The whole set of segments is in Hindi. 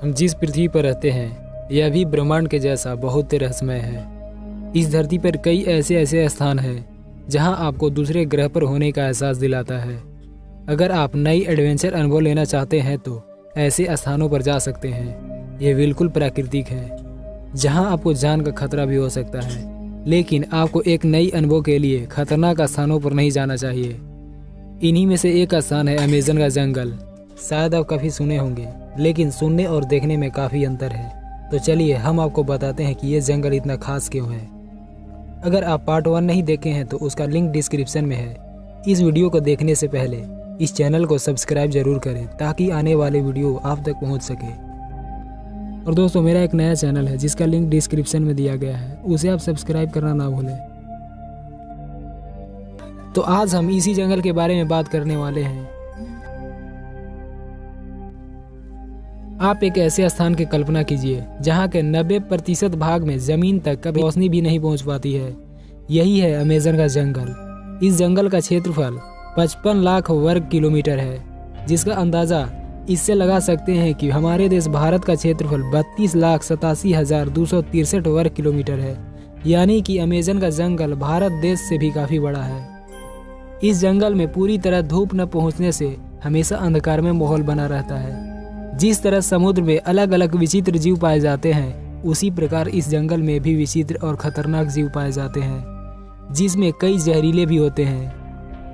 हम जिस पृथ्वी पर रहते हैं यह भी ब्रह्मांड के जैसा बहुत रहस्यमय है। इस धरती पर कई ऐसे स्थान हैं जहां आपको दूसरे ग्रह पर होने का एहसास दिलाता है। अगर आप नई एडवेंचर अनुभव लेना चाहते हैं तो ऐसे स्थानों पर जा सकते हैं। ये बिल्कुल प्राकृतिक है जहां आपको जान का खतरा भी हो सकता है, लेकिन आपको एक नई अनुभव के लिए खतरनाक स्थानों पर नहीं जाना चाहिए। इन्हीं में से एक स्थान है अमेज़न का जंगल। शायद आप काफ़ी सुने होंगे, लेकिन सुनने और देखने में काफ़ी अंतर है। तो चलिए हम आपको बताते हैं कि ये जंगल इतना खास क्यों है। अगर आप पार्ट 1 नहीं देखे हैं तो उसका लिंक डिस्क्रिप्शन में है। इस वीडियो को देखने से पहले इस चैनल को सब्सक्राइब जरूर करें ताकि आने वाले वीडियो आप तक पहुंच सके। और दोस्तों, मेरा एक नया चैनल है जिसका लिंक डिस्क्रिप्शन में दिया गया है, उसे आप सब्सक्राइब करना ना भूलें। तो आज हम इसी जंगल के बारे में बात करने वाले हैं। आप एक ऐसे स्थान की कल्पना कीजिए जहां के 90% भाग में जमीन तक कभी रोशनी भी नहीं पहुंच पाती है। यही है अमेज़न का जंगल। इस जंगल का क्षेत्रफल 55 लाख वर्ग किलोमीटर है, जिसका अंदाजा इससे लगा सकते हैं कि हमारे देश भारत का क्षेत्रफल 32,87,263 वर्ग किलोमीटर है। यानी कि अमेज़न का जंगल भारत देश से भी काफी बड़ा है। इस जंगल में पूरी तरह धूप न पहुंचने से हमेशा अंधकार में माहौल बना रहता है। जिस तरह समुद्र में अलग अलग विचित्र जीव पाए जाते हैं, उसी प्रकार इस जंगल में भी विचित्र और खतरनाक जीव पाए जाते हैं, जिसमें कई जहरीले भी होते हैं।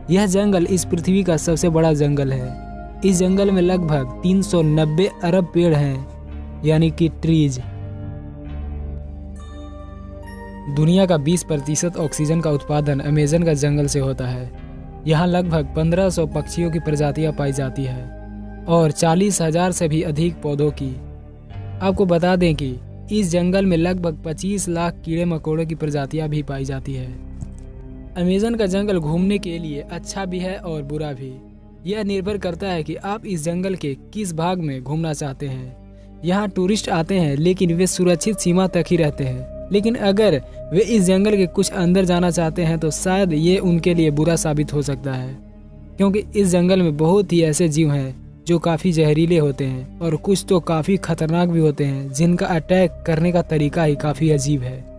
यह जंगल इस पृथ्वी का सबसे बड़ा जंगल है। इस जंगल में लगभग 390 अरब पेड़ हैं, यानी कि ट्रीज। दुनिया का 20% ऑक्सीजन का उत्पादन अमेज़न का जंगल से होता है। यहाँ लगभग 1500 पक्षियों की प्रजातियां पाई जाती है और 40,000 से भी अधिक पौधों की। आपको बता दें कि इस जंगल में लगभग 25 लाख कीड़े मकोड़ों की प्रजातियां भी पाई जाती है। अमेज़न का जंगल घूमने के लिए अच्छा भी है और बुरा भी। यह निर्भर करता है कि आप इस जंगल के किस भाग में घूमना चाहते हैं। यहाँ टूरिस्ट आते हैं, लेकिन वे सुरक्षित सीमा तक ही रहते हैं। लेकिन अगर वे इस जंगल के कुछ अंदर जाना चाहते हैं तो शायद ये उनके लिए बुरा साबित हो सकता है, क्योंकि इस जंगल में बहुत ही ऐसे जीव हैं जो काफी जहरीले होते हैं और कुछ तो काफी खतरनाक भी होते हैं, जिनका अटैक करने का तरीका ही काफी अजीब है।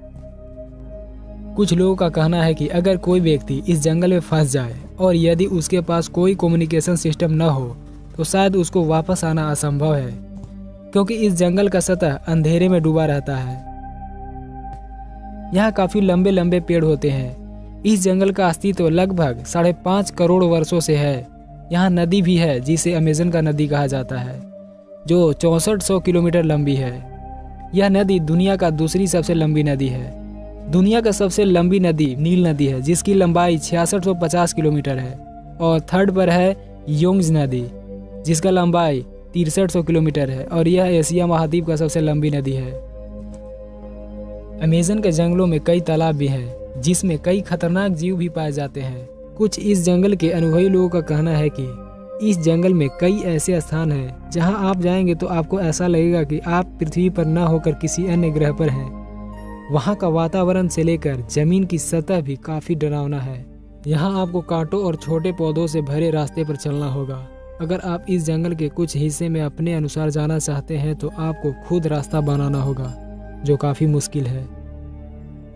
कुछ लोगों का कहना है कि अगर कोई व्यक्ति इस जंगल में फंस जाए और यदि उसके पास कोई कम्युनिकेशन सिस्टम न हो तो शायद उसको वापस आना असंभव है, क्योंकि इस जंगल का सतह अंधेरे में डूबा रहता है। यहाँ काफी लंबे लंबे पेड़ होते हैं। इस जंगल का अस्तित्व लगभग 5.5 करोड़ वर्षों से है। यहाँ नदी भी है जिसे अमेज़न का नदी कहा जाता है, जो 6400 किलोमीटर लंबी है। यह नदी दुनिया का दूसरी सबसे लंबी नदी है। दुनिया का सबसे लंबी नदी नील नदी है, जिसकी लंबाई 6650 किलोमीटर है, और थर्ड पर है योंग्स नदी, जिसका लंबाई 6300 किलोमीटर है, और यह एशिया महाद्वीप का सबसे लंबी नदी है। अमेज़न के जंगलों में कई तालाब भी हैं, जिसमें कई खतरनाक जीव भी पाए जाते हैं। कुछ इस जंगल के अनुभवी लोगों का कहना है कि इस जंगल में कई ऐसे स्थान हैं जहां आप जाएंगे तो आपको ऐसा लगेगा कि आप पृथ्वी पर न होकर किसी अन्य ग्रह पर हैं। वहां का वातावरण से लेकर जमीन की सतह भी काफी डरावना है। यहाँ आपको कांटों और छोटे पौधों से भरे रास्ते पर चलना होगा। अगर आप इस जंगल के कुछ हिस्से में अपने अनुसार जाना चाहते हैं तो आपको खुद रास्ता बनाना होगा, जो काफी मुश्किल है।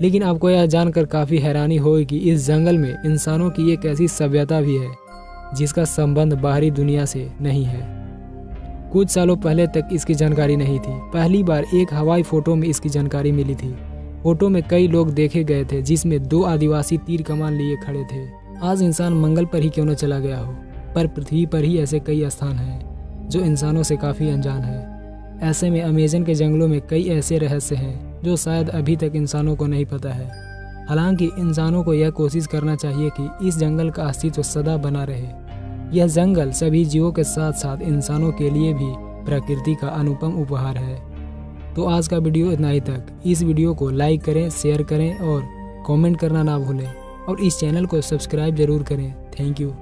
लेकिन आपको यह जानकर काफी हैरानी होगी कि इस जंगल में इंसानों की एक ऐसी सभ्यता भी है जिसका संबंध बाहरी दुनिया से नहीं है। कुछ सालों पहले तक इसकी जानकारी नहीं थी। पहली बार एक हवाई फोटो में इसकी जानकारी मिली थी। फोटो में कई लोग देखे गए थे, जिसमें 2 आदिवासी तीर कमान लिए खड़े थे। आज इंसान मंगल पर ही क्यों न चला गया हो, पर पृथ्वी पर ही ऐसे कई स्थान हैं जो इंसानों से काफी अनजान है। ऐसे में अमेज़न के जंगलों में कई ऐसे रहस्य हैं जो शायद अभी तक इंसानों को नहीं पता है। हालांकि इंसानों को यह कोशिश करना चाहिए कि इस जंगल का अस्तित्व सदा बना रहे। यह जंगल सभी जीवों के साथ साथ इंसानों के लिए भी प्रकृति का अनुपम उपहार है। तो आज का वीडियो इतना ही तक। इस वीडियो को लाइक करें, शेयर करें और कमेंट करना ना भूलें, और इस चैनल को सब्सक्राइब जरूर करें। Thank you.